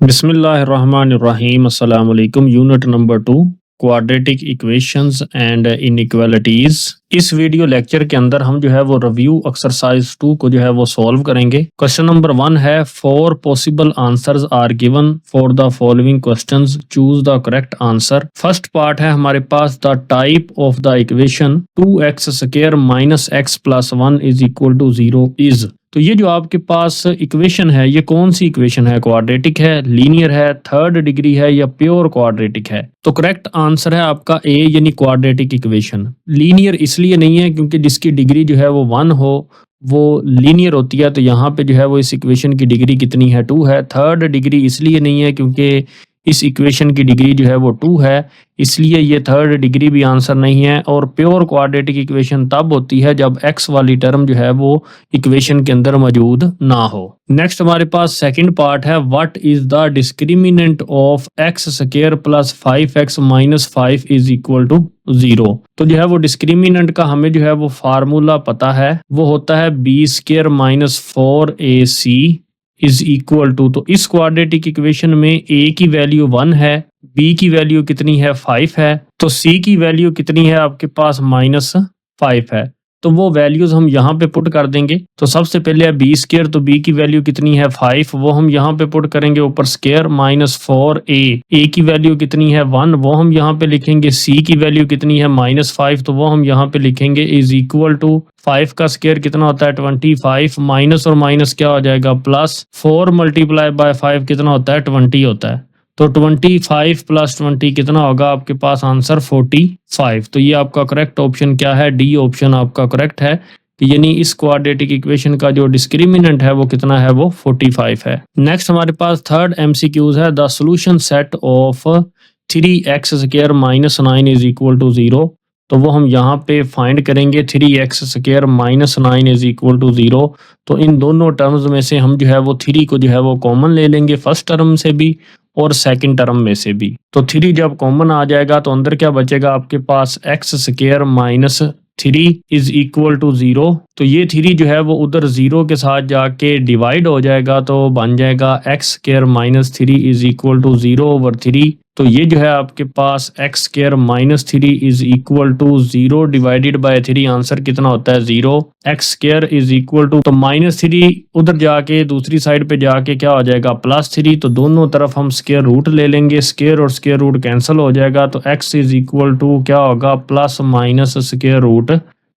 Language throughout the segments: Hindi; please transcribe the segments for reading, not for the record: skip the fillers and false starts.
बिस्मिल्लाहिर्रहमानिर्रहीम अस्सलाम वालेकुम। Unit number 2 quadratic equations and inequalities. इस वीडियो लेक्चर के अंदर हम जो है वो रिव्यू एक्सरसाइज 2 को जो है वो सॉल्व करेंगे। क्वेश्चन नंबर 1 है 4 possible answers are given for the following questions, choose the correct answer. First part है हमारे पास the type of the equation 2x square minus x plus 1 is equal to 0 is. तो ये जो आपके पास इक्वेशन है ये कौन सी इक्वेशन है? क्वाड्रेटिक है, लीनियर है, थर्ड डिग्री है या प्योर क्वाड्रेटिक है? तो करेक्ट आंसर है आपका ए यानी क्वाड्रेटिक इक्वेशन। लीनियर इसलिए नहीं है क्योंकि जिसकी डिग्री जो है वो 1 हो वो लीनियर होती है, तो यहाँ पे जो है वो इस इक्वेशन की डिग्री कितनी है? 2 है। थर्ड डिग्री इसलिए नहीं है क्योंकि इस इक्वेशन की डिग्री जो है वो 2 है, इसलिए ये थर्ड डिग्री भी आंसर नहीं है। और प्योर क्वाड्रेटिक इक्वेशन तब होती है जब x वाली टर्म जो है वो इक्वेशन के अंदर मौजूद ना हो। नेक्स्ट हमारे पास सेकंड पार्ट है what is the discriminant of x square plus 5x minus 5 is equal to 0। तो जो है वो डिस्क्रिमिनेंट का हमें जो है वो फार्मूला पता है, वो होता है b square minus 4ac is equal to. तो इस क्वाड्रेटिक इक्वेशन में a की वैल्यू 1 है, b की वैल्यू कितनी है? 5 है, तो c की वैल्यू कितनी है आपके पास? -5 है। तो वो वैल्यूज हम यहाँ पे पुट कर देंगे। तो सबसे पहले है b स्क्वायर, तो b की वैल्यू कितनी है? 5, वो हम यहाँ पे पुट करेंगे ऊपर स्क्वायर माइनस 4a की वैल्यू कितनी है? 1, वो हम यहाँ पे लिखेंगे। c की वैल्यू कितनी है? -5, तो वो हम यहाँ पे लिखेंगे इज इक्वल टू 5 का स्क्वायर कितना होता है? 25, माइनस और माइनस क्या हो जाएगा? प्लस। 4 मल्टीप्लाई बाय 5 कितना होता है? 20 होता है। तो 25 प्लस 20 कितना होगा आपके पास? आंसर 45। तो ये आपका करेक्ट ऑप्शन क्या है? डी ऑप्शन आपका करेक्ट है, यानी इस क्वाड्रेटिक इक्वेशन का जो डिस्क्रिमिनेंट है वो कितना है? वो 45 है। नेक्स्ट हमारे पास थर्ड एमसीक्यूज है the solution set of 3x square minus 9 is equal to 0। तो वो हम यहाँ पे फाइंड करेंगे 3x square minus 9 is equal to 0। तो इन दोनों टर्म्स में से हम जो है वो 3 को जो है वो कॉमन ले लेंगे, फर्स्ट टर्म से भी और सेकंड टर्म में से भी। तो 3 जब कॉमन आ जाएगा तो अंदर क्या बचेगा आपके पास? x square minus 3 is equal to 0। तो ये 3 जो है वो उधर 0 के साथ जाके डिवाइड हो जाएगा, तो बन जाएगा x square minus 3 is equal to 0/3। तो ये जो है आपके पास x square minus 3 is equal to 0 divided by 3, answer कितना होता है? 0। x square is equal to, तो -3 उधर जाके दूसरी साइड पे जाके क्या हो जाएगा? +3। तो दोनों तरफ हम स्क्वायर रूट ले लेंगे, स्क्वायर और स्क्वायर रूट कैंसिल हो जाएगा, तो x इज इक्वल टू क्या होगा? Plus minus square root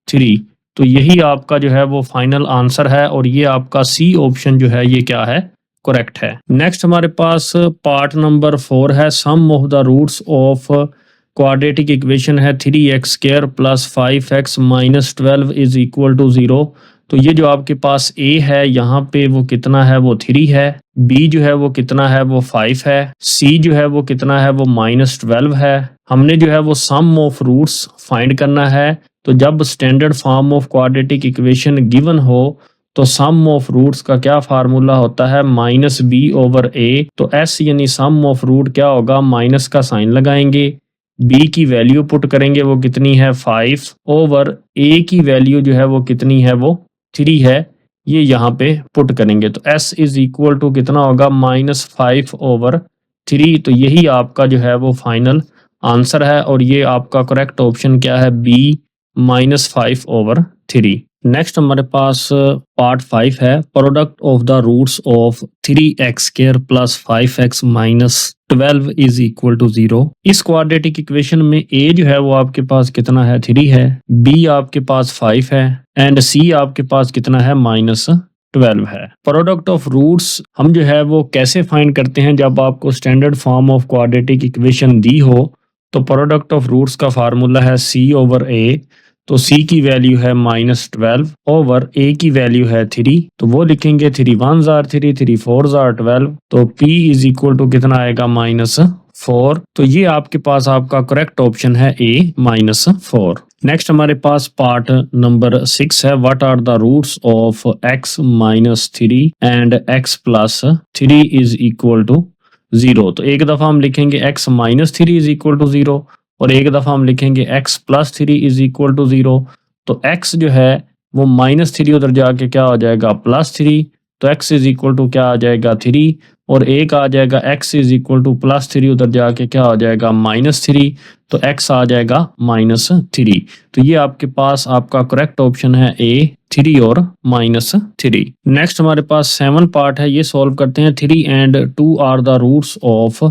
3। तो यही आपका जो है वो फाइनल आंसर है, और ये आपका सी ऑप्शन जो है ये क्या है? करेक्ट है। नेक्स्ट हमारे पास पार्ट नंबर 4 है sum of the roots of quadratic equation है 3x square plus 5x minus 12 is equal to 0। तो ये जो आपके पास a है यहाँ पे वो कितना है? वो 3 है। b जो है वो कितना है? वो 5 है। c जो है वो कितना है? वो -12 है। हमने जो है वो सम ऑफ रूट्स फाइंड करना है। तो जब standard form of quadratic equation given हो तो सम ऑफ रूट्स का क्या फार्मूला होता है? -b/a। तो s यानी सम ऑफ रूट क्या होगा? माइनस का साइन लगाएंगे, b की वैल्यू पुट करेंगे, वो कितनी है? 5/a की वैल्यू जो है वो कितनी है? वो 3 है, ये यहाँ पे पुट करेंगे। तो s इज इक्वल टू कितना होगा? -5/3। तो यही आपका जो है वो फाइनल आंसर है, और ये आपका करेक्ट ऑप्शन क्या है? b -5/3। नेक्स्ट हमारे पास पार्ट 5 है product of the roots of 3x square plus 5x minus 12 is equal to 0। इस क्वाड्रेटिक इक्वेशन में a जो है वो आपके पास कितना है? 3 है, b आपके पास 5 है, एंड c आपके पास कितना है? -12 है। प्रोडक्ट ऑफ रूट्स हम जो है वो कैसे फाइंड करते हैं? जब आपको standard form of quadratic equation दी हो तो प्रोडक्ट ऑफ रूट्स का फार्मूला है c/a। तो c की वैल्यू है -12 ओवर a की वैल्यू है 3। तो वो लिखेंगे 3 1s are 3, 3 4s are 12। तो p इज इक्वल टू कितना आएगा? -4। तो ये आपके पास आपका करेक्ट ऑप्शन है a -4। नेक्स्ट हमारे पास पार्ट नंबर 6 है what are the roots of x -3 and x plus 3 is equal to 0। तो एक दफा हम लिखेंगे x -3 इज इक्वल टू 0, और एक दफा हम लिखेंगे x plus 3 is equal to 0। तो x जो है वो -3 उधर जाके क्या हो जाएगा? +3। तो x इज इक्वल टू क्या आ जाएगा? 3। और एक आ जाएगा x इज इक्वल टू +3, उधर जाके क्या हो जाएगा -3, तो x आ जाएगा -3। तो ये आपके पास आपका करेक्ट ऑप्शन है ए 3 और -3। नेक्स्ट हमारे पास 7 पार्ट है, ये सॉल्व करते हैं। 3 and 2 are the roots of,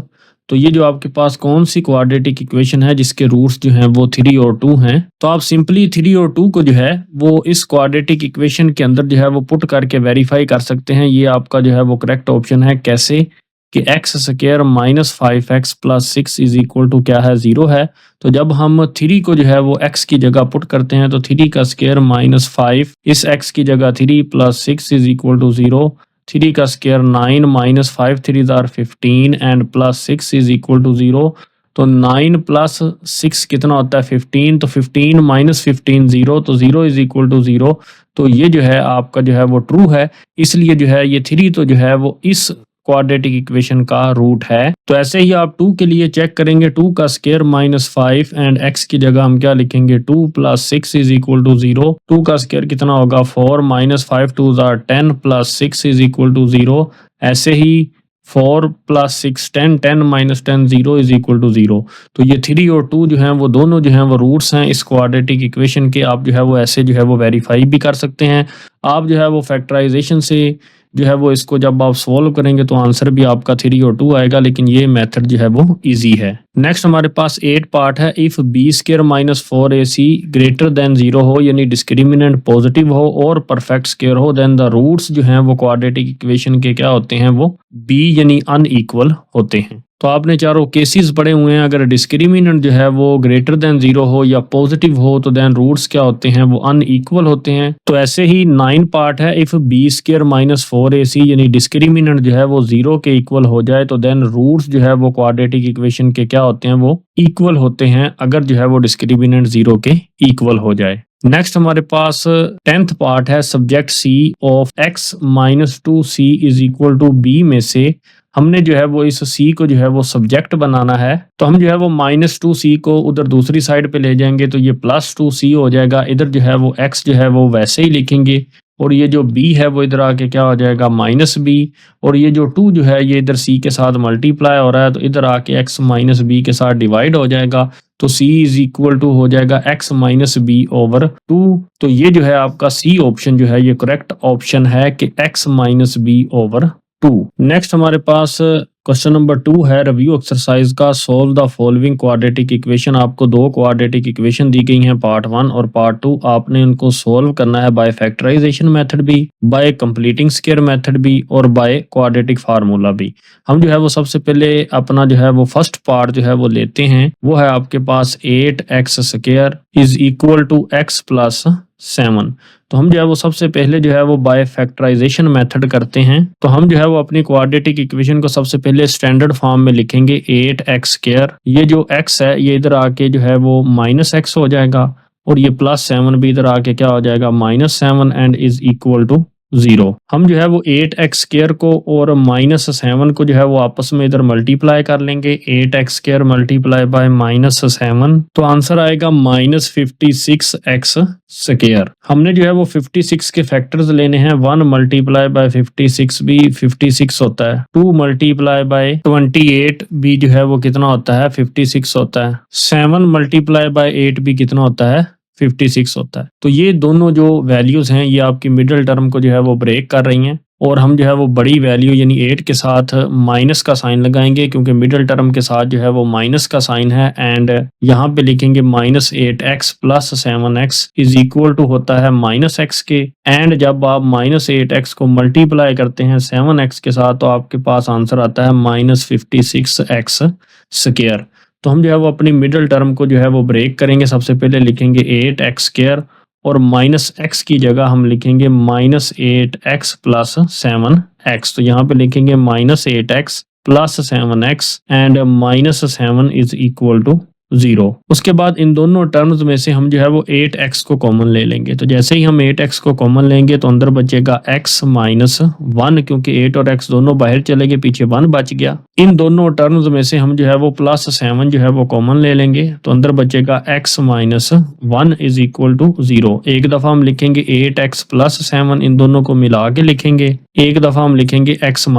तो ये जो आपके पास कौन सी क्वाड्रेटिक इक्वेशन है जिसके रूट्स जो हैं वो 3 और 2 हैं। तो आप सिंपली 3 और 2 को जो है वो इस क्वाड्रेटिक इक्वेशन के अंदर जो है वो पुट करके वेरीफाई कर सकते हैं। ये आपका जो है वो करेक्ट ऑप्शन है। कैसे कि x² -5x + 6 is equal to क्या है 0 है। तो जब हम 3 को जो है वो x की जगह पुट करते हैं तो 3 का स्क्वायर -5 इस x की जगह 3 + 6 इज इक्वल टू 0। 3 का square 9 -5 3 are 15 and +6 is equal to 0। तो 9 + 6 कितना होता है 15, तो 15 - 15 0, तो 0 इज इक्वल टू 0। तो ये जो है आपका जो है वो ट्रू है, इसलिए जो है ये 3 तो जो है वो इस क्वाड्रेटिक इक्वेशन का रूट है। तो ऐसे ही आप 2 के लिए चेक करेंगे। 2 का स्क्वायर -5 एंड x की जगह हम क्या लिखेंगे 2 + 6 इज इक्वल टू 0। 2 का स्क्वायर कितना होगा 4 -5 2 आर 10 + 6 इज इक्वल टू 0। ऐसे ही 4 + 6 10 10 - 10 0 इज इक्वल टू 0। तो ये 3 और 2 जो हैं वो दोनों जो हैं वो रूट्स हैं इस क्वाड्रेटिक इक्वेशन के। आप जो है वो ऐसे जो है वो वेरीफाई भी कर सकते हैं। आप जो है वो फैक्टराइजेशन से जो है वो इसको जब आप सॉल्व करेंगे तो आंसर भी आपका 3 और 2 आएगा, लेकिन ये मेथड जो है वो इजी है। नेक्स्ट हमारे पास 8 पार्ट है। If b² - 4ac greater than 0 हो, यानी डिस्क्रिमिनेंट पॉजिटिव हो और परफेक्ट स्क्वायर हो, देन द रूट्स जो हैं वो क्वाड्रेटिक इक्वेशन के क्या होते हैं वो b यानी अनइक्वल होते हैं। तो आपने चारों केसेस पढ़े हुए हैं। अगर डिस्क्रिमिनेंट जो है वो ग्रेटर देन 0 हो या पॉजिटिव हो तो देन रूट्स क्या होते हैं वो अनइक्वल होते हैं। तो ऐसे ही 9 पार्ट है। इफ b² - 4ac यानी डिस्क्रिमिनेंट जो है वो 0 के इक्वल हो जाए तो देन रूट्स जो है वो क्वाड्रेटिक इक्वेशन के क्या होते हैं वो इक्वल होते हैं, अगर जो है वो डिस्क्रिमिनेंट 0 के इक्वल हो जाए। नेक्स्ट हमारे पास 10th पार्ट है। Subject c of x - 2c is equal to b में से हमने जो है वो इस c को जो है वो सब्जेक्ट बनाना है। तो हम जो है वो -2c को उधर दूसरी साइड पे ले जाएंगे तो ये +2c हो जाएगा। इधर जो है वो x जो है वो वैसे ही लिखेंगे और ये जो b है वो इधर आके क्या हो जाएगा -b, और ये जो 2 जो है ये इधर c के साथ मल्टीप्लाई हो रहा है तो इधर आके x - b के साथ डिवाइड हो जाएगा। तो c इज इक्वल टू हो जाएगा x - b ओवर 2। तो ये जो है आपका c ऑप्शन जो है ये करेक्ट ऑप्शन है कि x - b ओवर 2। नेक्स्ट हमारे पास क्वेश्चन नंबर 2 है रिव्यू एक्सरसाइज का। Solve the following quadratic equation. आपको 2 क्वाड्रेटिक इक्वेशन दी गई हैं, पार्ट 1 और पार्ट 2। आपने इनको सोल्व करना है बाय फैक्टराइजेशन मेथड भी, बाय कंप्लीटिंग स्क्वायर मेथड भी और बाय क्वाड्रेटिक फार्मूला भी। हम जो है वो सबसे पहले अपना जो है वो फर्स्ट पार्ट जो है वो लेते हैं। वो है आपके पास 8x² is equal to x + 7। तो हम जो है वो सबसे पहले जो है वो बाय फैक्टराइजेशन मेथड करते हैं। तो हम जो है वो अपनी क्वाड्रेटिक इक्वेशन को सबसे पहले स्टैंडर्ड फॉर्म में लिखेंगे 8x²। ये जो x है ये इधर आके जो है वो -x हो जाएगा और ये +7 भी इधर आके क्या हो जाएगा -7 एंड इज इक्वल टू 0। हम जो है वो 8x² को और -7 को जो है वो आपस में इधर मल्टीप्लाई कर लेंगे। 8x² मल्टीप्लाई बाय -7 तो आंसर आएगा -56x²। हमने जो है वो 56 के फैक्टर्स लेने हैं। 1 मल्टीप्लाई बाय 56 भी 56 होता है। 2 मल्टीप्लाई बाय 28 भी जो है वो कितना होता है 56 होता है। 7 मल्टीप्लाई बाय 8 भी कितना होता है 56 होता है। तो ये दोनों जो वैल्यूज हैं ये आपकी मिडिल टर्म को जो है वो ब्रेक कर रही हैं और हम जो है वो बड़ी वैल्यू यानी 8 के साथ माइनस का साइन लगाएंगे क्योंकि मिडिल टर्म के साथ जो है वो माइनस का साइन है। एंड यहाँ पे लिखेंगे -8x + 7x is equal to होता है -x के। एंड जब आप -8x को मल्टीप्लाई करते हैं 7x के साथ तो आपके पास आंसर आता है -56x²। तो हम जो है वो अपनी मिडिल टर्म को जो है वो ब्रेक करेंगे। सबसे पहले लिखेंगे 8x² और -x की जगह हम लिखेंगे -8x + 7x। तो यहाँ पे लिखेंगे -8x + 7x and -7 is equal to 0। उसके बाद इन दोनों टर्म्स में से हम जो है वो 8x को कॉमन ले लेंगे। तो जैसे ही हम 8x को कॉमन लेंगे तो अंदर बचेगा x - 1 क्योंकि 8 और x दोनों बाहर चले गए, पीछे 1 बच गया। इन दोनों टर्म्स में से हम जो है वो +7 जो है वो कॉमन ले लेंगे तो अंदर बचेगा x - 1 इज इक्वल टू 0। एक दफा हम लिखेंगे 8x + 7, इन दोनों को मिला के लिखेंगे। एक दफा हम लिखेंगे x -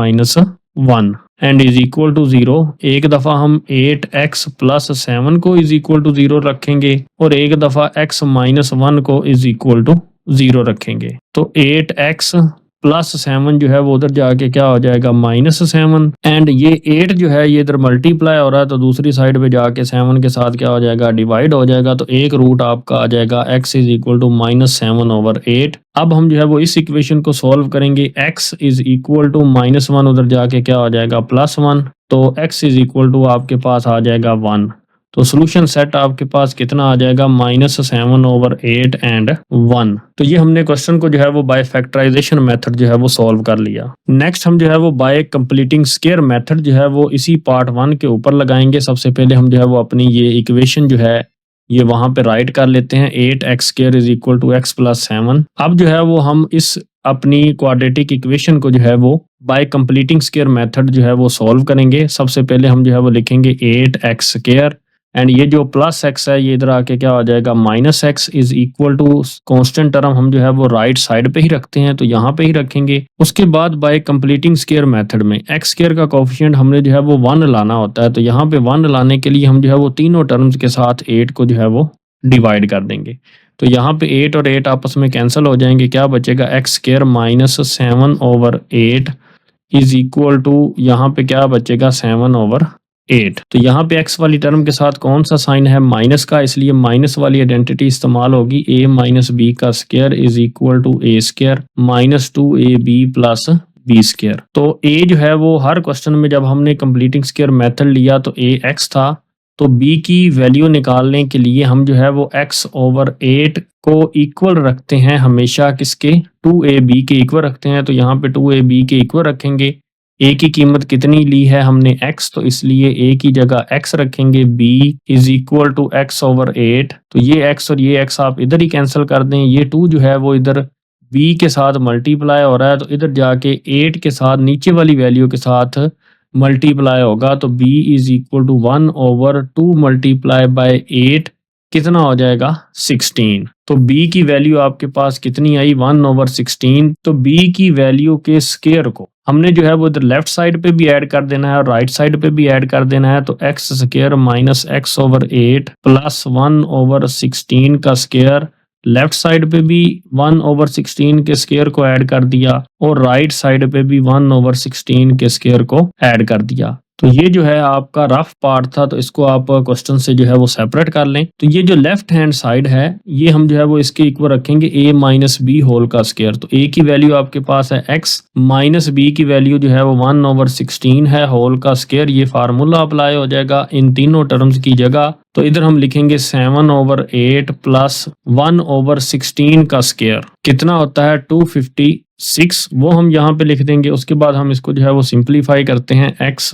1 and is equal to 0। एक दफ़ा हम 8x प्लस 7 को इज इक्वल टू 0 रखेंगे और एक दफ़ा x माइनस 1 को इज इक्वल टू 0 रखेंगे। तो 8x प्लस 7 जो है वो उधर जाके क्या हो जाएगा -7 एंड ये 8 जो है ये इधर मल्टीप्लाई हो रहा है तो दूसरी साइड पे जाके 7 के साथ क्या हो जाएगा, डिवाइड हो जाएगा। तो एक रूट आपका आ जाएगा x इज इक्वल टू -7/8। अब हम जो है वो इस इक्वेशन को सॉल्व करेंगे। x इज इक्वल टू -1 उधर जाके क्या हो जाएगा +1, तो x इज इक्वल टू आपके पास आ जाएगा 1। तो सोल्यूशन सेट आपके पास कितना आ जाएगा -7/8 एंड 1। तो ये हमने क्वेश्चन को जो है वो बाय फैक्टराइजेशन मेथड जो है वो सॉल्व कर लिया। नेक्स्ट हम जो है वो बाय कंप्लीटिंग स्क्वायर मेथड जो है वो इसी पार्ट 1 के ऊपर लगाएंगे। सबसे पहले हम जो है वो अपनी ये इक्वेशन जो है ये वहां पे राइट कर लेते हैं। 8x² is equal to x plus 7। अब जो है वो हम इस अपनी क्वाड्रेटिक इक्वेशन को जो है वो बाय कंप्लीटिंग स्क्वायर मेथड जो है वो सॉल्व करेंगे। सबसे पहले हम जो है वो लिखेंगे 8x² एंड ये जो प्लस x है ये इधर आके क्या हो जाएगा -x is equal to constant term हम जो है वो राइट साइड पे ही रखते हैं तो यहाँ पे ही रखेंगे। उसके बाद बाय कंप्लीटिंग स्क्वायर मेथड में x² का कोफिशिएंट हमने जो है वो 1 लाना होता है। तो यहाँ पे 1 लाने के लिए हम जो है वो तीनों टर्म्स के साथ 8 को जो है वो डिवाइड कर देंगे। तो यहाँ पे 8 और 8 आपस में कैंसिल हो जाएंगे। क्या बचेगा x² -7/8 इज इक्वल टू यहाँ पे क्या बचेगा 7/8। तो यहाँ पे x वाली टर्म के साथ कौन सा साइन है, माइनस का, इसलिए माइनस वाली आइडेंटिटी इस्तेमाल होगी। a माइनस बी का square is equal to a² -2ab plus b²। तो a जो है वो हर क्वेश्चन में जब हमने कंप्लीटिंग स्क्वायर मेथड लिया तो a x था। तो b की वैल्यू निकालने के लिए हम जो है वो x/8 को इक्वल रखते हैं हमेशा किसके, 2ab के इक्वल रखते हैं। तो यहाँ पे 2ab के इक्वल रखेंगे। a की कीमत कितनी ली है हमने x, तो इसलिए a की जगह x रखेंगे। b is equal to x/8। तो ये x और ये x आप इधर ही कैंसिल कर दें। ये 2 जो है वो इधर b के साथ मल्टीप्लाई हो रहा है तो इधर जाके 8 के साथ नीचे वाली वैल्यू के साथ मल्टीप्लाई होगा। तो b is equal to 1/2 multiply by 8 कितना हो जाएगा 16। तो b की वैल्यू आपके पास कितनी आई 1/16। तो b की वैल्यू के स्क्वायर को हमने जो है वो इधर लेफ्ट साइड पे भी ऐड कर देना है और राइट साइड पे भी ऐड कर देना है। तो x² माइनस x/8 प्लस 1/16 का स्क्वायर, लेफ्ट साइड पे भी 1/16 के स्क्वायर को ऐड कर दिया और राइट साइड पे भी 1/16 के स्क्वायर को ऐड कर दिया। तो ये जो है आपका रफ पार्ट था, तो इसको आप क्वेश्चन से जो है वो सेपरेट कर लें। तो ये जो लेफ्ट हैंड साइड है ये हम जो है वो इसके इक्वल रखेंगे a माइनस बी होल का स्क्वायर। तो a की वैल्यू आपके पास है x माइनस b की वैल्यू जो है वो 1/16 है होल का स्क्वायर। ये फार्मूला अप्लाई हो जाएगा इन तीनों टर्म्स की जगह। तो इधर हम लिखेंगे 7/8 प्लस 1/16 का स्क्वायर कितना होता है 256, वो हम यहाँ पे लिख देंगे। उसके बाद हम इसको जो है वो सिंप्लीफाई करते हैं। x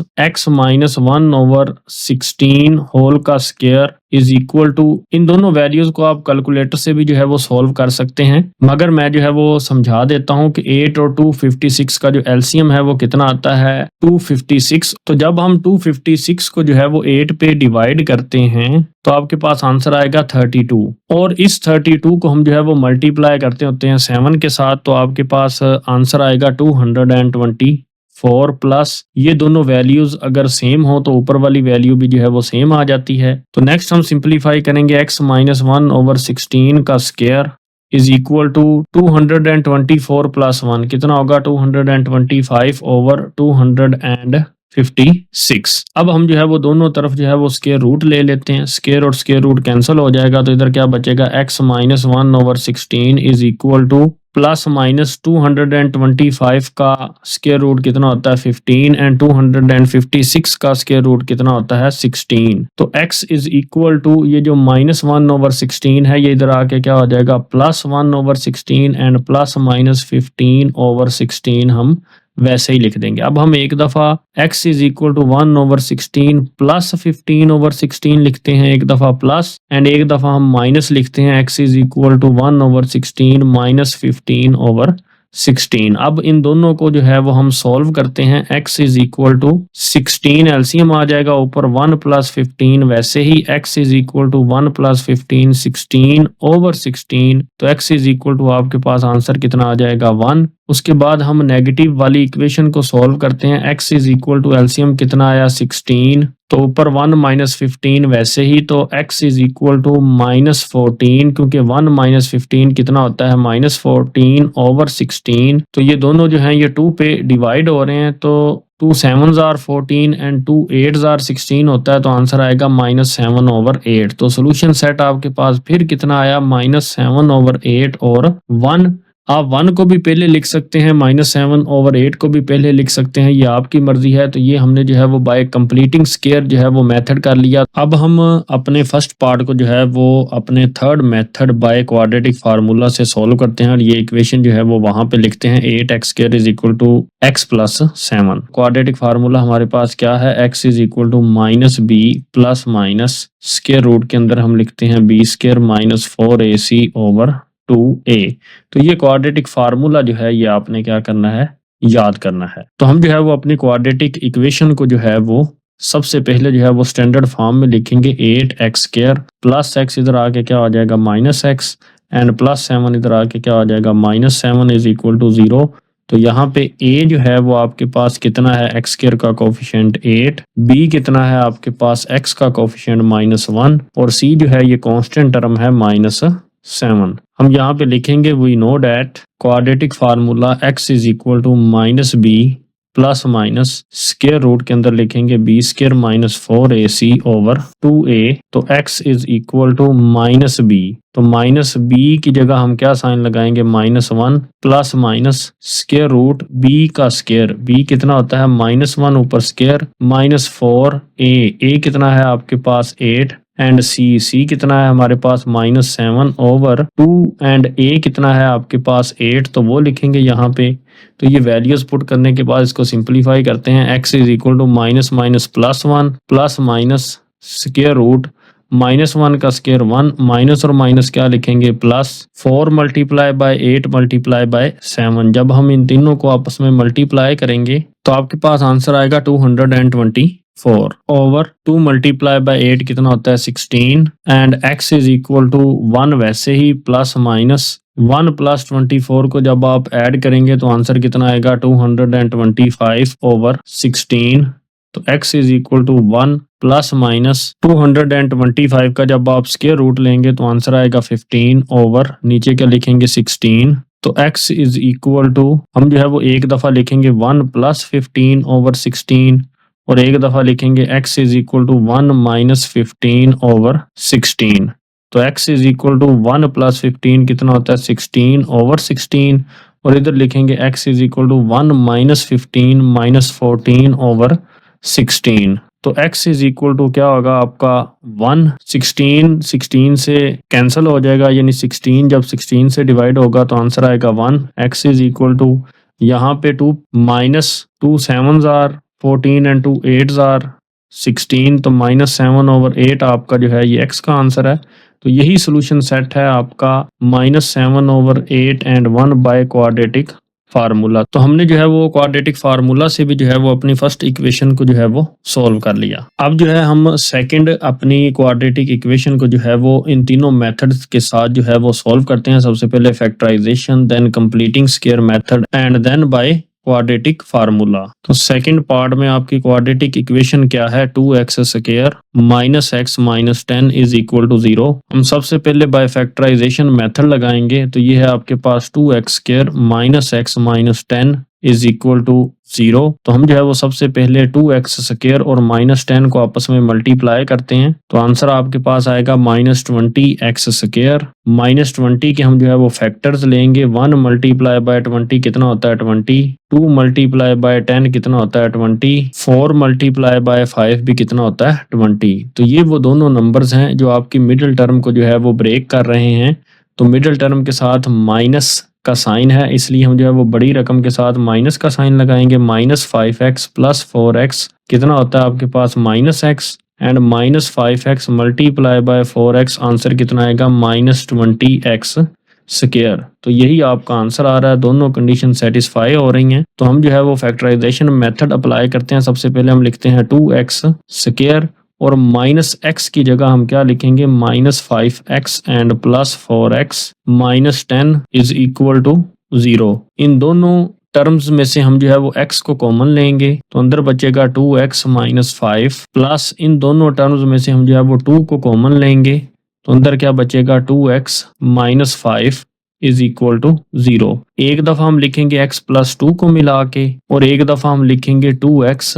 माइनस 1/16 होल का स्क्वायर इज इक्वल टू, इन दोनों वैल्यूज को आप कैलकुलेटर से भी जो है वो सॉल्व कर सकते हैं, मगर मैं जो है वो समझा देता हूँ कि 8 और 256 का जो एलसीएम है वो कितना आता है 256। तो जब हम 256 को जो है वो 8 पे डिवाइड करते हैं तो आपके पास आंसर आएगा 32 और इस 32 को हम जो है वो मल्टीप्लाई करते होते हैं 7 के साथ। तो आपके पास आंसर आएगा 224 प्लस ये दोनों वैल्यूज अगर सेम हो तो ऊपर वाली वैल्यू भी जो है वो सेम आ जाती है। तो नेक्स्ट हम सिंप्लीफाई करेंगे। x माइनस 1/16 का square is equal to 224 plus 1 कितना होगा 225/256। अब हम जो है वो दोनों तरफ जो है वो स्क्वायर रूट ले लेते हैं। स्क्वायर और स्क्वायर रूट कैंसिल हो जाएगा तो इधर क्या बचेगा x minus 1/16 is equal two plus minus 225 का स्क्वायर रूट कितना होता है 15 एंड 256 का स्क्वायर रूट कितना होता है 16। तो x इज इक्वल टू ये जो माइनस 1/16 है ये इधर आके क्या हो जाएगा प्लस 1/16 एंड प्लस माइनस 15/16 हम वैसे ही लिख देंगे। अब हम एक दफा x is equal to 1/16 plus 15/16 लिखते हैं, एक दफा प्लस एंड एक दफा हम माइनस लिखते हैं। x is equal to 1/16 minus 15/16 16। अब इन दोनों को जो है वो हम सॉल्व करते हैं। x is equal to 16, LCM आ जाएगा ऊपर 1 प्लस 15, वैसे ही x is equal to 1 plus 15, 16 over 16। तो x इज इक्वल टू आपके पास आंसर कितना आ जाएगा 1। उसके बाद हम नेगेटिव वाली इक्वेशन को सॉल्व करते हैं। x is equal to LCM कितना आया 16, तो ऊपर 1 माइनस 15, वैसे ही तो x is equal to minus 14, क्योंकि 1 माइनस 15 कितना होता है माइनस 14 ओवर 16। तो ये दोनों जो हैं ये 2 पे डिवाइड हो रहे हैं, तो 2 7s are 14 and 2 8s are 16 होता है, तो आंसर आएगा -7 ओवर 8। तो सोल्यूशन सेट आपके पास फिर कितना आया -7 ओवर 8 और 1। आप 1 को भी पहले लिख सकते हैं, -7 ओवर 8 को भी पहले लिख सकते हैं, ये आपकी मर्जी है। तो ये हमने जो है वो बाय कंप्लीटिंग स्क्वायर जो है वो मेथड कर लिया। अब हम अपने फर्स्ट पार्ट को जो है वो अपने third method by quadratic formula से सॉल्व करते हैं और ये इक्वेशन जो है वो वहां पे लिखते हैं 8x² is equal to x plus 7। Quadratic formula हमारे पास क्या है, x is equal to -b plus minus square root के अंदर हम लिखते हैं b² minus 4ac over 2a। तो ये क्वाड्रेटिक फार्मूला जो है ये आपने क्या करना है, याद करना है। तो हम जो है वो अपनी क्वाड्रेटिक इक्वेशन को जो है वो सबसे पहले जो है वो स्टैंडर्ड फॉर्म में लिखेंगे। 8x² प्लस x इधर आके क्या आ जाएगा -x एंड प्लस 7 इधर आके क्या आ जाएगा -7 इज इक्वल टू 0। तो यहाँ पे a जो है वो आपके पास कितना है, x² का कोफिशिएंट 8, b कितना है आपके पास x का कोफिशिएंट -1 और c जो है ये कांस्टेंट टर्म है -7। हम यहाँ पे लिखेंगे we know that quadratic formula x is equal to -b plus minus square root के अंदर लिखेंगे b² minus 4ac over 2a। तो x is equal to -b, तो -b की जगह हम क्या साइन लगाएंगे -1 plus minus square root b का स्क्वायर, b कितना होता है -1 ऊपर स्क्वायर -4a कितना है आपके पास 8 एंड c कितना है हमारे पास -7 ओवर 2 एंड a कितना है आपके पास 8, तो वो लिखेंगे यहाँ पे। तो ये वैल्यूज पुट करने के बाद इसको सिंपलीफाई करते हैं। x is equal to minus minus plus 1 plus minus square root -1 का स्क्वायर 1 माइनस और माइनस क्या लिखेंगे plus 4 multiply by 8 multiply by 7। जब हम इन तीनों को आपस में मल्टीप्लाई करेंगे तो आपके पास आंसर आएगा 224 ओवर 2 मल्टीप्लाई बाय 8 कितना होता है 16 and x is equal to 1 वैसे ही प्लस माइनस 1 प्लस 24 को जब आप ऐड करेंगे तो आंसर कितना आएगा 225 ओवर 16। तो x is equal to 1 plus minus 225 का जब आप स्क्वायर रूट लेंगे तो आंसर आएगा 15 ओवर नीचे क्या लिखेंगे 16। तो x इज इक्वल टू हम जो है वो एक दफा लिखेंगे 1 प्लस 15 ओवर 16 और एक दफा लिखेंगे x is equal to 1 minus 15 over 16। तो x is equal to 1 plus 15 कितना होता है 16 ओवर 16 और इधर लिखेंगे x is equal to 1 minus 15 minus 14 over 16। तो x इज इक्वल टू क्या होगा आपका 1, 16 से कैंसिल हो जाएगा, यानी 16 जब 16 से डिवाइड होगा तो आंसर आएगा 1। x इज इक्वल टू यहाँ पे 2 minus 2 7s are 14 and 2 8s are 16, तो -7 ओवर 8 आपका जो है ये x का आंसर है। तो यही सोल्यूशन सेट है आपका -7 over 8 and 1 bye quadratic formula. तो हमने जो है वो क्वाड्रेटिक फार्मूला से भी जो है वो अपनी फर्स्ट इक्वेशन को जो है वो सॉल्व कर लिया। अब जो है हम सेकंड अपनी क्वाड्रेटिक इक्वेशन को जो है वो इन तीनों मेथड्स के साथ जो है वो सॉल्व करते हैं। सबसे पहले factorisation, then completing square method and then by quadratic formula. तो सेकंड पार्ट में आपकी क्वाड्रेटिक इक्वेशन क्या है 2x² minus x minus 10 is equal to 0। हम सबसे पहले बाय फैक्टराइजेशन मेथड लगाएंगे, तो ये है आपके पास 2x² minus x minus 10 is equal to 0। तो हम जो है वो सबसे पहले 2x² और -10 को आपस में मल्टीप्लाई करते हैं, तो आंसर आपके पास आएगा -20x²। -20 के हम जो है वो फैक्टर्स लेंगे, 1 मल्टीप्लाई बाय 20 कितना होता है 20, 2 मल्टीप्लाई बाय 10 कितना होता है 20, 4 मल्टीप्लाई बाय 5 भी कितना होता है 20। तो ये वो दोनों नंबर्स हैं जो आपकी मिडिल टर्म को जो है वो ब्रेक कर रहे हैं। तो मिडिल टर्म के साथ माइनस का साइन है, इसलिए हम जो है वो बड़ी रकम के साथ माइनस का साइन लगाएंगे। -5x प्लस 4x कितना होता है आपके पास -x and -5x multiply by 4x answer कितना आएगा -20x²। स्क्वायर। तो यही आपका आंसर आ रहा है, दोनों कंडीशन सेटिस्फाई हो रही हैं। तो हम जो है वो फैक्टराइजेशन मेथड अप्लाई करते हैं। सबसे पहले हम लिखते हैं 2x स्क्वायर और माइनस एक्स की जगह हम क्या लिखेंगे, -5x and +4x -10 is equal to 0। इन दोनों टर्म्स में से हम जो है वो x को कॉमन लेंगे तो अंदर बचेगा 2x -5 प्लस इन दोनों टर्म्स में से हम जो है वो 2 को कॉमन लेंगे तो अंदर क्या बचेगा 2x -5 इज इक्वल टू 0। एक दफा हम लिखेंगे x + 2 को मिला के और एक दफा हम लिखेंगे 2x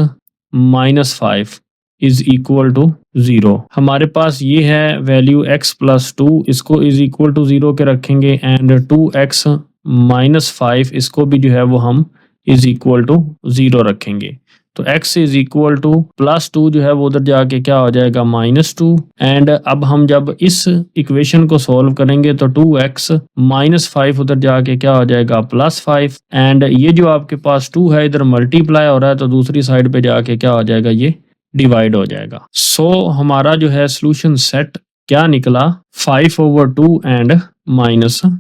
-5 इज इक्वल टू 0। हमारे पास ये है वैल्यू x + 2, इसको इज इक्वल टू 0 के रखेंगे एंड 2x -5 इसको भी जो है वो हम इज इक्वल टू 0 रखेंगे। तो x इज इक्वल टू +2 जो है वो उधर जाके क्या हो जाएगा -2 एंड अब हम जब इस इक्वेशन को सॉल्व करेंगे तो 2x -5 उधर जाके क्या हो जाएगा +5 एंड ये जो आपके पास 2 है इधर मल्टीप्लाई हो रहा है तो दूसरी साइड पे जाके क्या हो जाएगा, ये डिवाइड हो जाएगा। सो हमारा जो है सॉल्यूशन सेट क्या निकला, 5/2 एंड -2।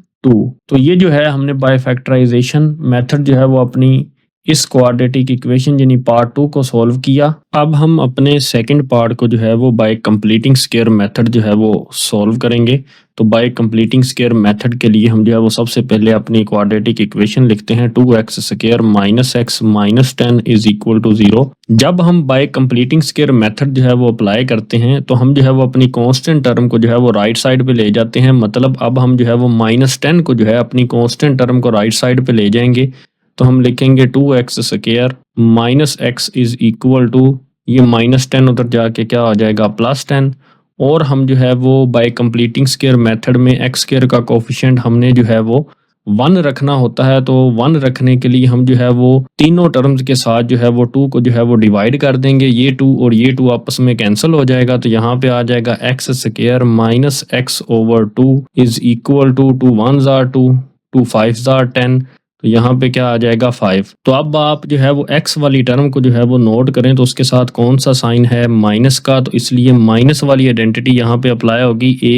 तो ये जो है हमने बाय फैक्टराइजेशन मेथड जो है वो अपनी इस क्वाड्रेटिक इक्वेशन यानी पार्ट 2 को सॉल्व किया। अब हम अपने सेकंड पार्ट को जो है वो बाय कंप्लीटिंग स्क्वायर मेथड जो है वो सॉल्व करेंगे। तो बाय कंप्लीटिंग स्क्वायर मेथड के लिए हम जो है वो सबसे पहले अपनी क्वाड्रेटिक इक्वेशन लिखते हैं 2x square -x -10 is equal to 0। जब हम बाय कंप्लीटिंग स्क्वायर मेथड जो है वो अप्लाई करते हैं तो हम जो है वो अपनी कांस्टेंट टर्म को जो है वो राइट साइड पे ले जाते हैं। मतलब अब हम जो है वो -10 को जो है अपनी कांस्टेंट टर्म को राइट साइड पे ले जाएंगे तो हम लिखेंगे 2x square -x is equal to ये -10 उधर जाके क्या हो जाएगा +10 और हम जो है वो बाय कंप्लीटिंग स्क्वायर मेथड में x स्क्वायर का कोफिशिएंट हमने जो है वो 1 रखना होता है। तो 1 रखने के लिए हम जो है वो तीनों टर्म्स के साथ जो है वो 2 को जो है वो डिवाइड कर देंगे। ये 2 और ये 2 आपस में कैंसिल हो जाएगा तो यहाँ पे आ जाएगा x square -x/2 is equal to 2 1s are 2 2 5s are 10 तो यहाँ पे क्या आ जाएगा 5। तो अब आप जो है वो x वाली टर्म को जो है वो नोट करें तो उसके साथ कौन सा साइन है, माइनस का, तो इसलिए माइनस वाली आइडेंटिटी यहाँ पे अप्लाई होगी। a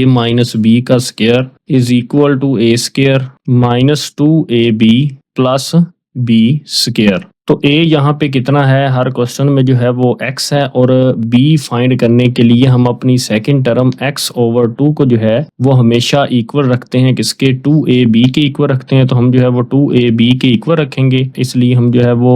- b का square is equal to a square -2ab plus b square. तो a यहाँ पे कितना है, हर क्वेश्चन में जो है वो x है और b फाइंड करने के लिए हम अपनी सेकंड टर्म x/2 को जो है वो हमेशा इक्वल रखते हैं, किसके, 2ab के इक्वल रखते हैं। तो हम जो है वो 2ab के इक्वल रखेंगे, इसलिए हम जो है वो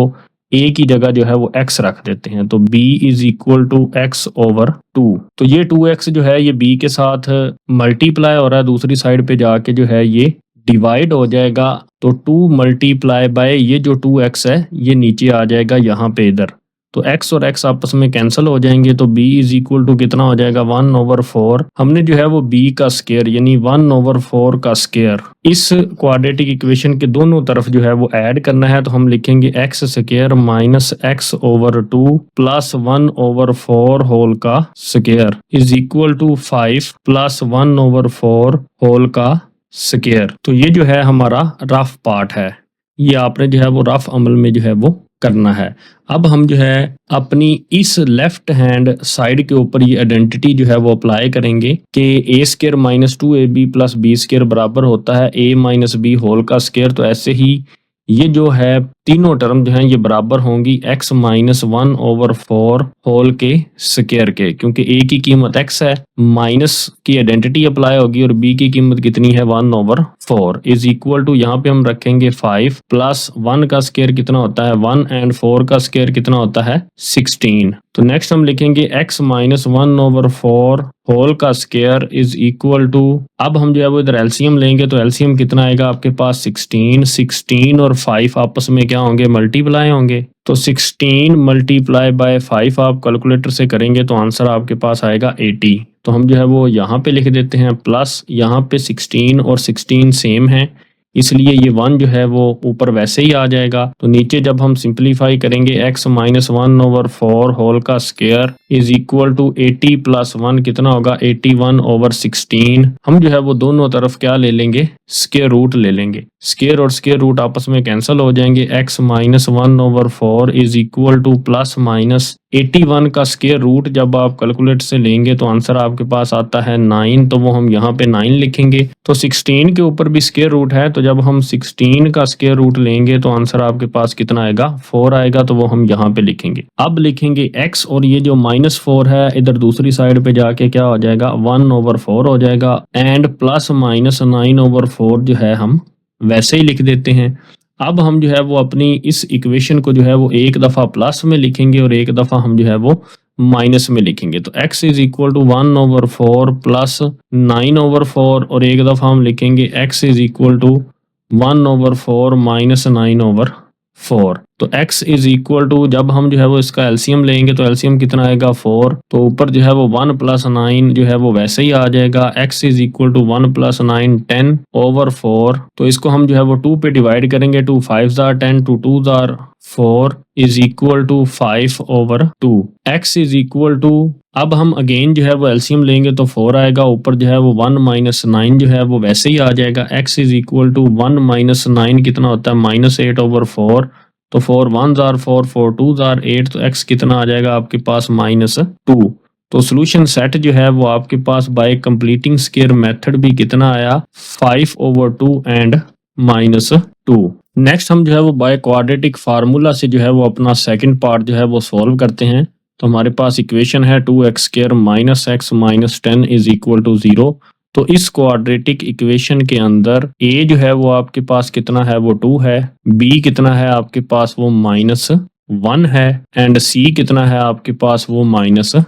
a की जगह जो है वो x रख देते हैं। तो b is equal to x/2। तो ये 2x जो है ये b के साथ मल्टीप्लाई हो रहा है, दूसरी साइड पे जाके जो है ये डिवाइड हो जाएगा। तो 2 मल्टीप्लाई बाय ये जो 2x है ये नीचे आ जाएगा यहाँ पे इधर। तो x और x आपस में कैंसिल हो जाएंगे तो b इज इक्वल टू कितना हो जाएगा 1/4। हमने जो है वो b का स्क्वायर यानी 1/4 का स्क्वायर इस क्वाड्रेटिक इक्वेशन के दोनों तरफ जो है वो ऐड करना है। तो हम लिखेंगे x square -x/2 plus 1/4 whole का square is equal to 5 plus 1/4 whole का स्क्वायर। तो ये जो है हमारा रफ पार्ट है, ये आपने जो है वो रफ अमल में जो है वो करना है। अब हम जो है अपनी इस लेफ्ट हैंड साइड के ऊपर ये आइडेंटिटी जो है वो अप्लाई करेंगे कि a² -2ab plus b square बराबर होता है a - b होल का स्क्वायर। तो ऐसे ही ये जो है तीनों टर्म जो हैं ये बराबर होंगी x - 1/4 होल के स्क्वायर के, क्योंकि a की कीमत x है, माइनस की आइडेंटिटी अप्लाई होगी और b की कीमत कितनी है 1/4 इज इक्वल टू यहाँ पे हम रखेंगे 5 प्लस 1 का स्क्वायर कितना होता है 1 एंड 4 का स्क्वायर कितना होता है 16। तो नेक्स्ट हम लिखेंगे x - 1/4 होल का स्क्वायर इज इक्वल टू, अब हम जो है वो इधर एलसीएम लेंगे तो एलसीएम कितना आएगा आपके पास 16 और 5 आपस में क्या होंगे मल्टीप्लाई होंगे। तो 16 मल्टीप्लाई बाय 5 आप कैलकुलेटर से करेंगे तो आंसर आपके पास आएगा 80। तो हम जो है वो यहाँ पे लिख देते हैं प्लस यहाँ पे 16 और 16 सेम है इसलिए ये 1 जो है वो ऊपर वैसे ही आ जाएगा। तो नीचे जब हम सिंप्लीफाई करेंगे x - 1/4 होल का square is equal to 80 plus 1 कितना होगा 81/16। हम जो है वो दोनों तरफ क्या ले लेंगे स्क्वायर रूट ले लेंगे, स्क्वायर और स्क्वायर रूट आपस में कैंसिल हो जाएंगे। x - 1/4 is equal two plus minus 81 का स्क्वायर रूट जब आप कैलकुलेटर से लेंगे तो आंसर आपके पास आता है 9, तो वो हम यहाँ पे 9 लिखेंगे। तो 16 के ऊपर भी स्क्वायर रूट है, तो जब हम 16 का स्क्वायर रूट लेंगे तो आंसर आपके पास कितना आएगा, 4 आएगा, तो वो हम यहाँ पे लिखेंगे। अब लिखेंगे x, और ये जो -4 है इधर दूसरी साइड पे जाके क्या हो जाएगा, 1/4 हो जाएगा, एंड प्लस माइनस 9/4 जो है हम वैसे ही लिख देते हैं। अब हम जो है वो अपनी इस इक्वेशन को जो है वो एक दफ़ा प्लस में लिखेंगे और एक दफ़ा हम जो है वो माइनस में लिखेंगे। तो x is equal to 1/4 plus 9/4, और एक दफ़ा हम लिखेंगे x is equal to 1/4 minus 9/4। तो x इज इक्वल टू, जब हम जो है वो इसका एलसीएम लेंगे तो एलसीएम कितना आएगा, 4। तो ऊपर जो है वो 1 + 9 जो है वो वैसे ही आ जाएगा। x is equal to 1 + 9 10/4। तो इसको हम जो है वो 2 पे डिवाइड करेंगे, 2 5s are 10, 2 2s are 4 is equal to 5/2। x is equal to, अब हम अगेन जो है वो एलसीएम लेंगे तो 4 आएगा, ऊपर जो है वो 1 - 9 जो है वो वैसे ही आ जाएगा। x इज इक्वल टू 1 - 9 कितना होता है, -8/4। तो 4 1s are 4, 4 2s are 8, तो x कितना आ जाएगा आपके पास, -2। तो सोल्यूशन सेट जो है वो आपके पास बाय कंप्लीटिंग स्क्वायर मेथड भी कितना आया, 5/2 एंड -2। नेक्स्ट हम जो है वो बाय क्वाड्रेटिक फार्मूला से जो है वो अपना सेकंड पार्ट जो है वो सॉल्व करते हैं। तो हमारे पास इक्वेशन है 2x² - x - 10 is equal to 0। तो इस क्वाड्रेटिक इक्वेशन के अंदर a जो है वो आपके पास कितना है, वो 2 है, b कितना है आपके पास, वो -1 है, एंड c कितना है आपके पास, वो -10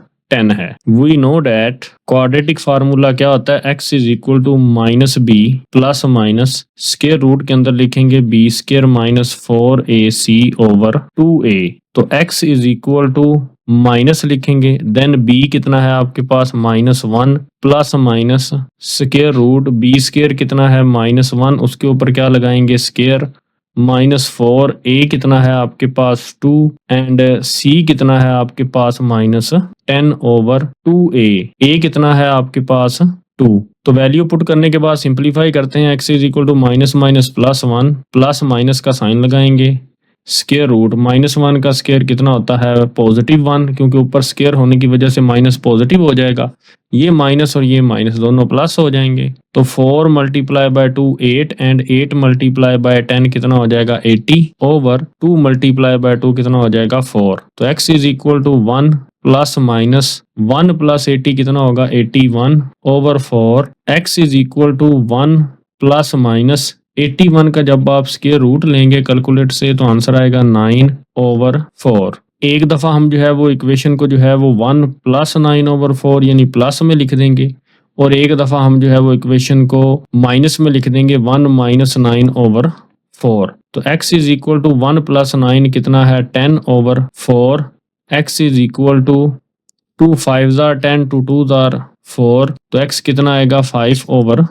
है। We know that quadratic formula क्या होता है, x is equal to -b plus minus square root के अंदर लिखेंगे b² - 4ac/2a। तो x is equal to minus लिखेंगे, देन b कितना है आपके पास, -1 plus minus square root b² कितना है, -1, उसके ऊपर क्या लगाएंगे, स्क्वायर, -4a कितना है आपके पास, 2, एंड c कितना है आपके पास, -10/2a। a कितना है आपके पास, 2। तो वैल्यू पुट करने के बाद सिंप्लीफाई करते हैं। x is equal to -, +1, plus minus का साइन लगाएंगे, स्क्वायर रूट, -1 का स्क्वायर कितना होता है, +1, क्योंकि ऊपर स्क्वायर होने की वजह से माइनस पॉजिटिव हो जाएगा, ये माइनस और ये माइनस दोनों प्लस हो जाएंगे। तो 4 × 2 8, एंड 8 × 10 कितना हो जाएगा, 80/2 × 2 कितना हो जाएगा, 4। तो x इज इक्वल टू 1 + -1 + 80 कितना होगा, 81/4। x इज इक्वल टू 1 ± 81 का जब आप स्क्वायर रूट लेंगे कैलकुलेटर से तो आंसर आएगा 9/4। एक दफ़ा हम जो है वो इक्वेशन को जो है वो 1 + 9/4 यानी प्लस में लिख देंगे, और एक दफ़ा हम जो है वो इक्वेशन को माइनस में लिख देंगे, 1 - 9/4। तो x इज इक्वल टू 1 + 9 कितना है, 10/4। x is equal to 2 5s are 10, 2 2s are 4, तो x कितना आएगा, 5/2।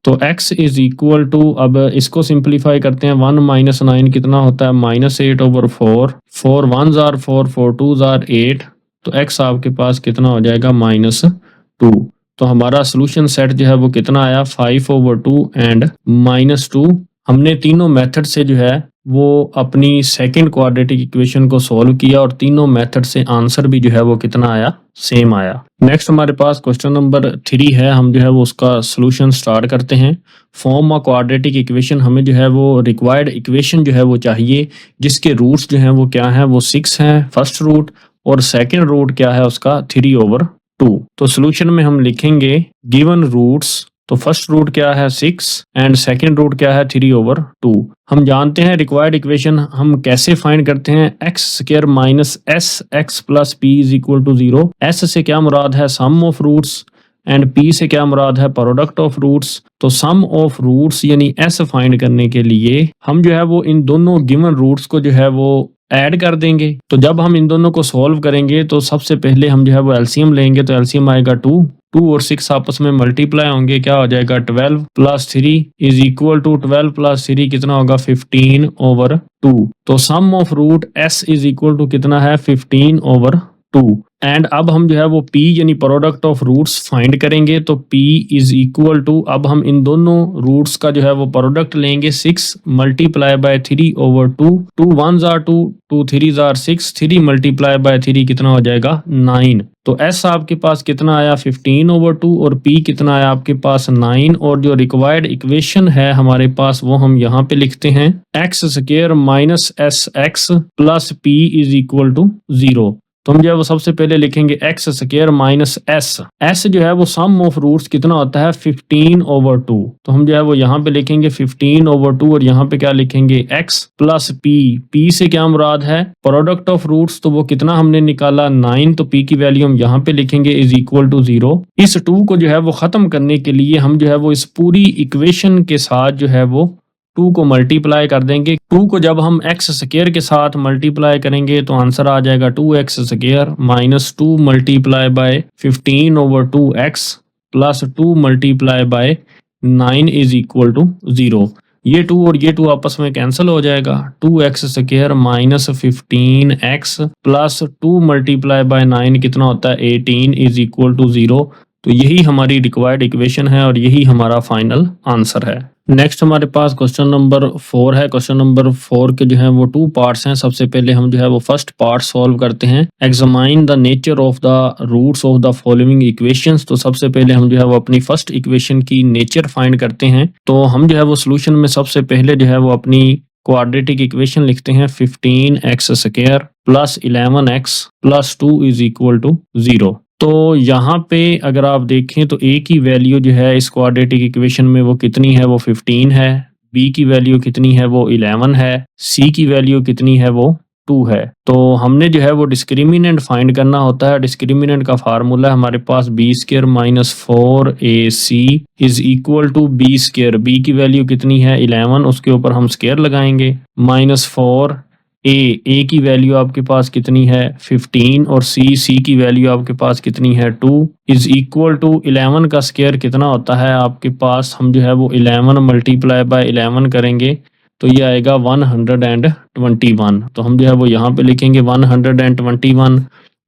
तो x इज इक्वल टू, अब इसको सिंप्लीफाई करते हैं, 1 - 9 कितना होता है, -8/4, 4 1s are 4, 4 2s are 8, तो x आपके पास कितना हो जाएगा, -2। तो हमारा सोल्यूशन सेट जो है वो कितना आया, 5/2 एंड -2। हमने तीनों मेथड से जो है वो अपनी सेकंड क्वाड्रेटिक इक्वेशन को सॉल्व किया, और तीनों मेथड से आंसर भी जो है वो कितना आया, सेम आया। नेक्स्ट हमारे पास क्वेश्चन नंबर 3 है, हम जो है वो उसका सोल्यूशन स्टार्ट करते हैं। फॉर्म अ क्वाड्रेटिक इक्वेशन, हमें जो है वो रिक्वायर्ड इक्वेशन जो है वो चाहिए जिसके रूट्स जो हैं वो क्या हैं, वो 6 हैं फर्स्ट रूट, और सेकंड रूट क्या है उसका, 3/2। तो सोल्यूशन में हम लिखेंगे गिवन रूट्स, तो फर्स्ट रूट क्या है, 6, एंड सेकंड रूट क्या है, 3/2। हम जानते हैं रिक्वायर्ड इक्वेशन हम कैसे फाइंड करते हैं, x² - sx + p is equal to 0। s से क्या मुराद है, sum of roots, and p से क्या मुराद है, प्रोडक्ट ऑफ रूट्स। तो सम ऑफ रूट्स यानी s फाइंड करने के लिए हम जो है वो इन दोनों गिवन रूट्स को जो है वो ऐड कर देंगे। तो जब हम इन दोनों को सॉल्व करेंगे तो सबसे पहले हम जो है वो एलसीएम लेंगे, तो एलसीएम आएगा 2 और 6 आपस में मल्टीप्लाई होंगे, क्या हो जाएगा, 12 + 3 इज इक्वल टू 12 + 3 कितना होगा, 15/2। तो sum of root s is equal to कितना है, 15/2। एंड अब हम जो है वो p यानी प्रोडक्ट ऑफ रूट्स फाइंड करेंगे। तो p इज इक्वल टू, अब हम इन दोनों रूट्स का जो है वो प्रोडक्ट लेंगे 6 multiply by 3 over 2, 2 1s are 2, 2 3s are 6, 3 multiply by 3 कितना हो जाएगा 9। तो s आपके पास कितना आया 15 ओवर 2 और p कितना आया आपके पास 9। और जो रिक्वायर्ड इक्वेशन है हमारे पास वो हम यहाँ पे लिखते हैं x square minus s x plus p is equal to 0। तो हम जो है वो सबसे पहले लिखेंगे एक्स स्क्वायर माइनस एस जो है वो सम ऑफ रूट्स कितना होता है 15 ओवर 2। तो हम जो है वो यहाँ पे लिखेंगे 15 ओवर 2 और यहाँ पे क्या लिखेंगे x प्लस p से क्या मुराद है प्रोडक्ट ऑफ रूट्स, तो वो कितना हमने निकाला 9, तो p की वैल्यू हम यहाँ पे लिखेंगे इज इक्वल टू 0। इस 2 को जो है वो खत्म करने के लिए हम जो है वो इस पूरी इक्वेशन के साथ जो है वो 2 को मल्टीप्लाई कर देंगे। 2 को जब हम एक्स स्क्वायर के साथ मल्टीप्लाई करेंगे तो आंसर आ जाएगा 2x square minus 2 multiply by 15 over 2x plus 2 multiply by 9 is equal to 0। ये 2 और ये 2 आपस में कैंसिल हो जाएगा। 2x square minus 15x plus 2 multiply by 9 कितना होता है 18 इज इक्वल टू 0। तो यही हमारी रिक्वायर्ड इक्वेशन है और यही हमारा फाइनल आंसर है। नेक्स्ट हमारे पास क्वेश्चन नंबर 4 है। क्वेश्चन नंबर 4 के जो है वो 2 पार्ट्स हैं। सबसे पहले हम जो है वो फर्स्ट पार्ट सॉल्व करते हैं। Examine the nature of the roots of the following equations. तो सबसे पहले हम जो है वो अपनी फर्स्ट इक्वेशन की नेचर फाइंड करते हैं। तो हम जो है वो सोल्यूशन में सबसे पहले जो है वो अपनी क्वाड्रेटिक इक्वेशन लिखते हैं 15x square plus 11x plus 2 is equal to 0। तो यहाँ पे अगर आप देखें तो a की वैल्यू जो है इस क्वाड्रेटिक इक्वेशन में वो कितनी है वो 15 है, b की वैल्यू कितनी है वो 11 है, c की वैल्यू कितनी है वो 2 है। तो हमने जो है वो डिस्क्रिमिनेंट फाइंड करना होता है। डिस्क्रिमिनेंट का फार्मूला है हमारे पास b square minus 4ac is equal to b square. b की वैल्यू कितनी है 11, उसके ऊपर हम स्क्वायर लगाएंगे माइनस 4 ए की वैल्यू आपके पास कितनी है 15 और सी की वैल्यू आपके पास कितनी है 2 इज इक्वल टू 11 का स्क्वायर कितना होता है आपके पास, हम जो है वो 11 मल्टीप्लाई बाय 11 करेंगे तो ये आएगा 121। तो हम जो है वो यहाँ पे लिखेंगे 121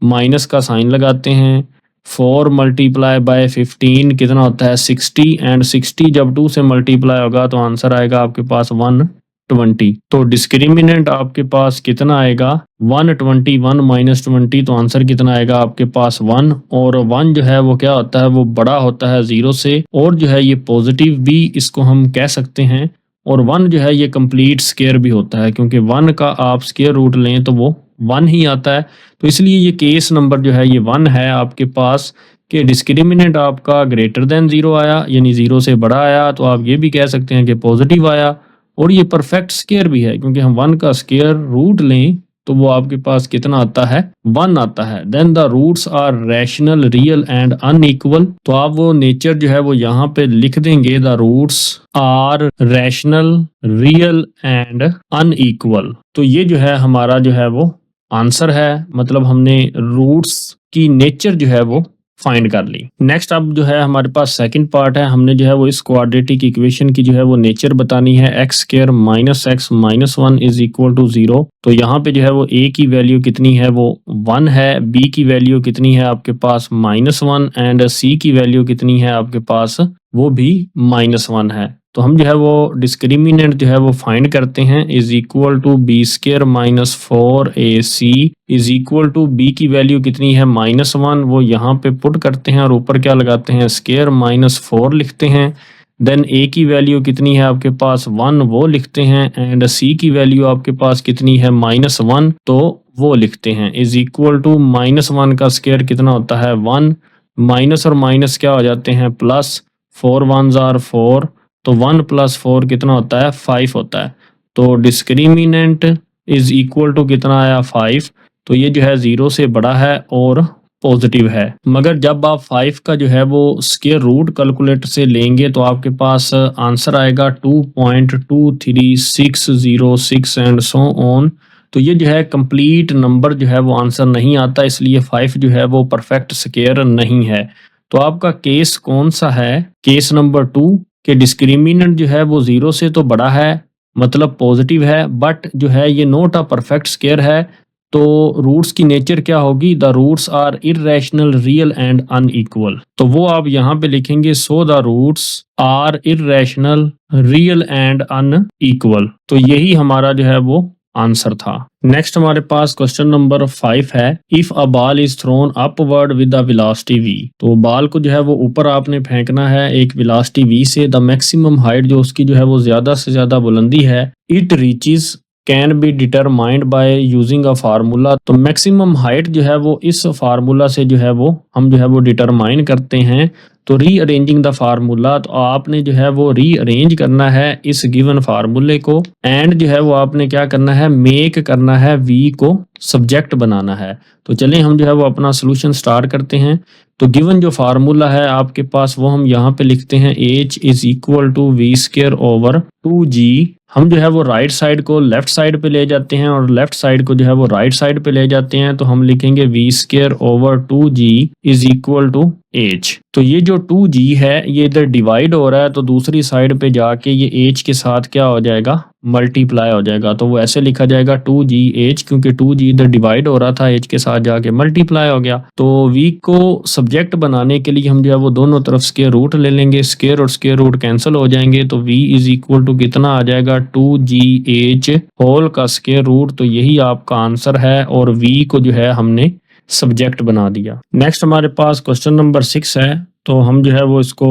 माइनस का साइन लगाते हैं 4 मल्टीप्लाई बाय 15 कितना होता है 60 एंड 60 जब 2 से मल्टीप्लाई होगा तो आंसर आएगा आपके पास 120। तो डिस्क्रिमिनेंट आपके पास कितना आएगा 121 माइनस 20, तो आंसर कितना आएगा आपके पास 1। और 1 जो है वो क्या होता है वो बड़ा होता है 0 से, और जो है ये पॉजिटिव भी इसको हम कह सकते हैं। और 1 जो है ये कंप्लीट स्क्वायर भी होता है, क्योंकि 1 का आप स्क्वायर रूट लें तो वो 1 ही आता है। तो इसलिए ये केस नंबर जो है ये 1 है आपके पास कि डिस्क्रिमिनेंट आपका ग्रेटर देन 0 आया, यानी 0 से बड़ा आया। तो आप ये भी कह सकते हैं कि पॉजिटिव आया, और ये परफेक्ट स्क्वायर भी है, क्योंकि हम 1 का स्क्वायर रूट लें तो वो आपके पास कितना आता है 1 आता है। Then the roots are rational real and unequal. तो आप वो नेचर जो है वो यहाँ पे लिख देंगे the roots are rational real and unequal. तो ये जो है हमारा जो है वो आंसर है, मतलब हमने रूट्स की नेचर जो है वो फाइंड कर ली। नेक्स्ट अब जो है हमारे पास सेकंड पार्ट है। हमने जो है वो इस क्वाड्रेटिक इक्वेशन की जो है वो नेचर बतानी है। X square minus x minus 1 is equal to 0। तो यहाँ पे जो है वो a की वैल्यू कितनी है वो 1 है, b की वैल्यू कितनी है आपके पास -1 एंड c की वैल्यू कितनी है आपके पास वो भी -1 है। तो हम जो है वो डिस्क्रिमिनेंट जो है वो फाइंड करते हैं is equal to b square minus 4ac is equal to b की वैल्यू कितनी है -1, वो यहाँ पे पुट करते हैं और ऊपर क्या लगाते हैं स्क्वायर -4 लिखते हैं। देन a की वैल्यू कितनी है आपके पास 1 वो लिखते हैं, एंड c की वैल्यू आपके पास कितनी है -1 तो वो लिखते हैं इज इक्वल टू -1 का स्क्वायर कितना होता है 1, माइनस और माइनस क्या हो जाते हैं प्लस, 4 1s आर 4, तो 1 प्लस 4 कितना होता है 5 होता है। तो डिस्क्रिमिनेंट इज इक्वल टू कितना आया 5। तो ये जो है 0 से बड़ा है और पॉजिटिव है। मगर जब आप 5 का जो है वो स्क्वायर रूट कैलकुलेटर से लेंगे तो आपके पास आंसर आएगा 2.23606 एंड सो ऑन। तो ये जो है कंप्लीट नंबर जो है वो आंसर नहीं आता, इसलिए 5 जो है वो परफेक्ट स्क्वायर नहीं है। तो आपका केस कौन सा है, केस नंबर 2 कि डिस्क्रिमिनेंट जो है वो 0 से तो बड़ा है, मतलब पॉजिटिव है, बट जो है ये नॉट अ परफेक्ट स्क्वायर है। तो रूट्स की नेचर क्या होगी, the roots are irrational real and unequal. तो वो आप यहाँ पे लिखेंगे so the roots are irrational real and unequal. तो यही हमारा जो है वो आंसर था। नेक्स्ट हमारे पास क्वेश्चन नंबर 5 है, if a ball is throne upward with the velocity v। तो बॉल को जो है वो ऊपर आपने फेंकना है एक वेलोसिटी v से, द मैक्सिमम हाइट जो उसकी जो है वो ज्यादा से ज्यादा बुलंदी है, it reaches can be determined by using a formula. तो मैक्सिमम हाइट जो है वो इस फार्मूला से जो है वो हम जो है वो डिटरमाइन करते हैं। तो रीअरेंजिंग द फार्मूला, तो आपने जो है वो रीअरेंज करना है इस गिवन फार्मूले को, एंड जो है वो आपने क्या करना है, मेक करना है v को सब्जेक्ट बनाना है। तो चलें हम जो है वो अपना सोल्यूशन स्टार्ट करते हैं। तो गिवन जो फार्मूला है आपके पास वो हम यहाँ पे लिखते हैं, h is equal to v square over 2g। हम जो है वो राइट साइड को लेफ्ट साइड पे ले जाते हैं और लेफ्ट साइड को जो है वो राइट साइड पे ले जाते हैं। तो हम लिखेंगे v square over 2g is equal to h। तो ये जो 2g है ये इधर डिवाइड हो रहा है, तो दूसरी साइड पे जाके ये h के साथ क्या हो जाएगा, मल्टीप्लाई हो जाएगा। तो वो ऐसे लिखा जाएगा 2gh, क्योंकि 2g इधर डिवाइड हो रहा था, h के साथ जाके मल्टीप्लाई हो गया। तो v को सब्जेक्ट बनाने के लिए हम जो है वो दोनों तरफ स्क्वायर रूट ले लेंगे, स्क्वायर और स्क्वायर रूट कैंसिल हो जाएंगे। तो v इज इक्वल टू कितना आ जाएगा, 2gh होल का स्क्वायर रूट। तो यही आपका आंसर है और v को जो है हमने सब्जेक्ट बना दिया। नेक्स्ट हमारे पास क्वेश्चन नंबर 6 है, तो हम जो है वो इसको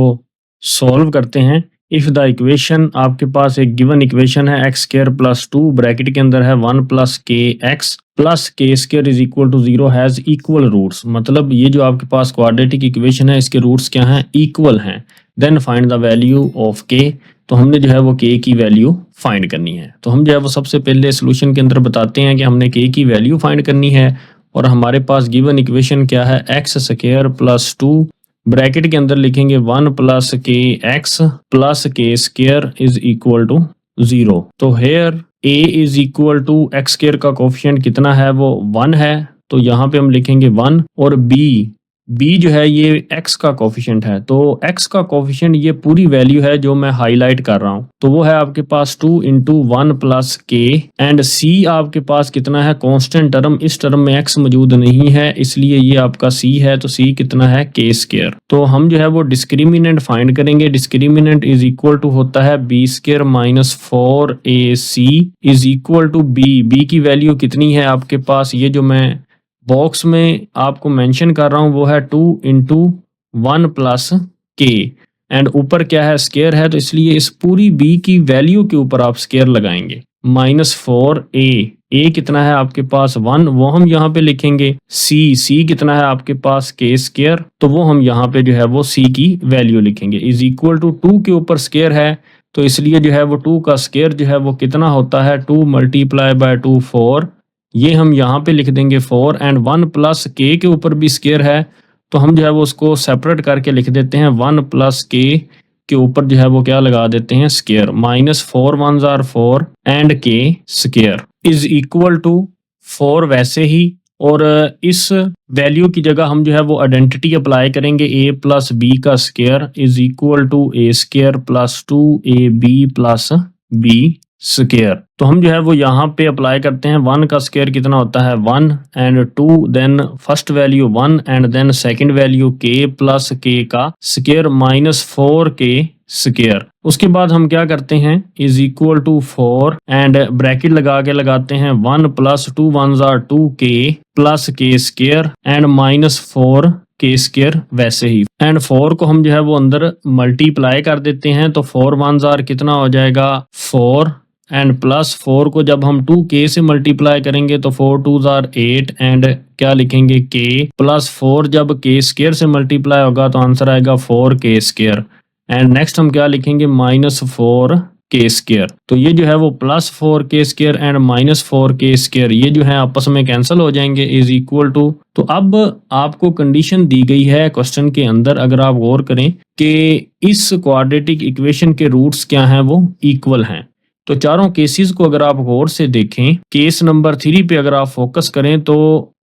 सॉल्व करते हैं। इफ द इक्वेशन, आपके पास एक गिवन इक्वेशन है एक्स स्क्वायर प्लस 2 ब्रैकेट के अंदर है 1 plus k x plus k square is equal to 0 has equal roots. मतलब ये जो आपके पास क्वाड्रेटिक इक्वेशन है इसके रूट्स क्या हैं, इक्वल हैं। Then find the value of k. तो हमने जो है वो के की वैल्यू फाइंड करनी है। तो हम जो है वो सबसे पहले सोल्यूशन के अंदर बताते हैं कि हमने के की वैल्यू फाइंड करनी है। और हमारे पास गिवन इक्वेशन क्या है, एक्स स्क्वायर प्लस 2 ब्रैकेट के अंदर लिखेंगे 1 plus k x plus k square is equal to 0। तो here a is equal to x square का कोफिशिएंट कितना है, वो 1 है। तो यहाँ पे हम लिखेंगे 1। और b जो है ये x का कोफिशिएंट है। तो x का कोफिशिएंट ये पूरी वैल्यू है जो मैं हाईलाइट कर रहा हूँ। तो वो है आपके पास 2 इंटू 1 प्लस के, एंड c आपके पास कितना है, कांस्टेंट टर्म। इस टर्म में x मौजूद नहीं है इसलिए ये आपका c है। तो c कितना है, के स्क्वायर। तो हम जो है वो डिस्क्रिमिनेंट फाइंड करेंगे। डिस्क्रिमिनेंट इज इक्वल टू होता है b square minus 4ac is equal to b की वैल्यू कितनी है आपके पास, ये जो मैं बॉक्स में आपको मेंशन कर रहा हूं वो है 2 इंटू 1 प्लस के, एंड ऊपर क्या है, स्क्वायर है। तो इसलिए इस पूरी b की वैल्यू के ऊपर आप स्क्वायर लगाएंगे। माइनस 4a कितना है आपके पास 1, वो हम यहाँ पे लिखेंगे। c कितना है आपके पास, के स्क्वायर। तो वो हम यहाँ पे जो है वो c की वैल्यू लिखेंगे। इज इक्वल टू 2 के ऊपर स्क्वायर है तो इसलिए जो है वो 2 का स्क्वायर जो है वो कितना होता है, 2 मल्टीप्लाई बाय 2 4। ये हम यहाँ पे लिख देंगे 4, एंड 1 प्लस के ऊपर भी स्क्वायर है तो हम जो है वो उसको सेपरेट करके लिख देते हैं। 1 प्लस के ऊपर जो है वो क्या लगा देते हैं, square. Minus 4 1s are 4 and k square is equal to 4 वैसे ही। और इस वैल्यू की जगह हम जो है वो आइडेंटिटी अप्लाई करेंगे, a प्लस बी का square is equal to a square plus 2ab plus b square. तो हम जो है वो यहाँ पे अप्लाई करते हैं। 1 का स्क्वायर कितना होता है 1, and 2 then first value 1 and then second value k plus k का स्क्वायर माइनस 4 के स्क्वायर। उसके बाद हम क्या करते हैं, is equal to 4 and bracket लगा के लगाते हैं 1 plus 2 1s are 2k plus k square and minus 4 k square वैसे ही। एंड 4 को हम जो है वो अंदर मल्टीप्लाई कर देते हैं। तो 4 1s आर कितना हो जाएगा 4, एंड प्लस 4 को जब हम 2k से मल्टीप्लाई करेंगे तो 4 2s आर 8 एंड क्या लिखेंगे k प्लस 4 जब k स्क्वायर से मल्टीप्लाई होगा तो आंसर आएगा 4k स्क्वायर। एंड नेक्स्ट हम क्या लिखेंगे, माइनस 4k स्क्वायर। तो ये जो है वो plus 4k square and minus 4k square ये जो है आपस में कैंसिल हो जाएंगे। इज इक्वल टू, तो अब आपको कंडीशन दी गई है क्वेश्चन के अंदर, अगर आप गौर करें कि इस क्वाड्रेटिक इक्वेशन के रूट्स क्या हैं, वो इक्वल हैं। तो चारों केसेस को अगर आप गौर से देखें, केस नंबर 3 पे अगर आप फोकस करें तो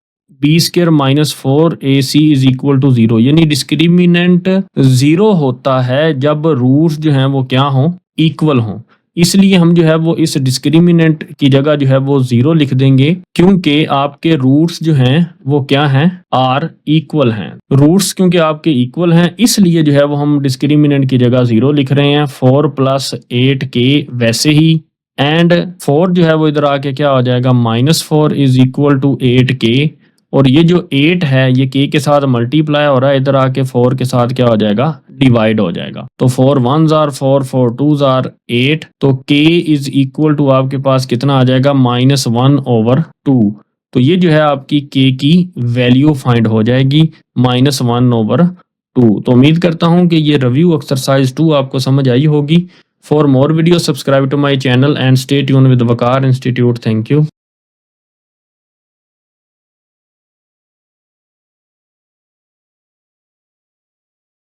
b square minus 4ac is equal to 0, यानी डिस्क्रिमिनेंट 0 होता है जब रूट्स जो हैं वो क्या हों, इक्वल हों। इसलिए हम जो है वो इस डिस्क्रिमिनेंट की जगह जो है वो 0 लिख देंगे, क्योंकि आपके रूट्स जो हैं वो क्या हैं, आर इक्वल हैं। रूट्स क्योंकि आपके इक्वल हैं इसलिए जो है वो हम डिस्क्रिमिनेंट की जगह 0 लिख रहे हैं। 4 + 8k वैसे ही, एंड 4 जो है वो इधर आके क्या हो जाएगा, -4 = 8k, और ये जो 8 है ये k के साथ मल्टीप्लाई हो रहा है, इधर आके 4 के साथ क्या हो जाएगा, डिवाइड हो जाएगा। तो 4 1s are 4, 4 2s are 8, तो k = आपके पास कितना आ जाएगा, -1/2। तो ये जो है आपकी k की वैल्यू फाइंड हो जाएगी, -1/2। तो उम्मीद करता हूँ कि ये रिव्यू एक्सरसाइज 2 आपको समझ आई होगी। For more video subscribe to my channel and stay tune with Waqar institute. Thank you.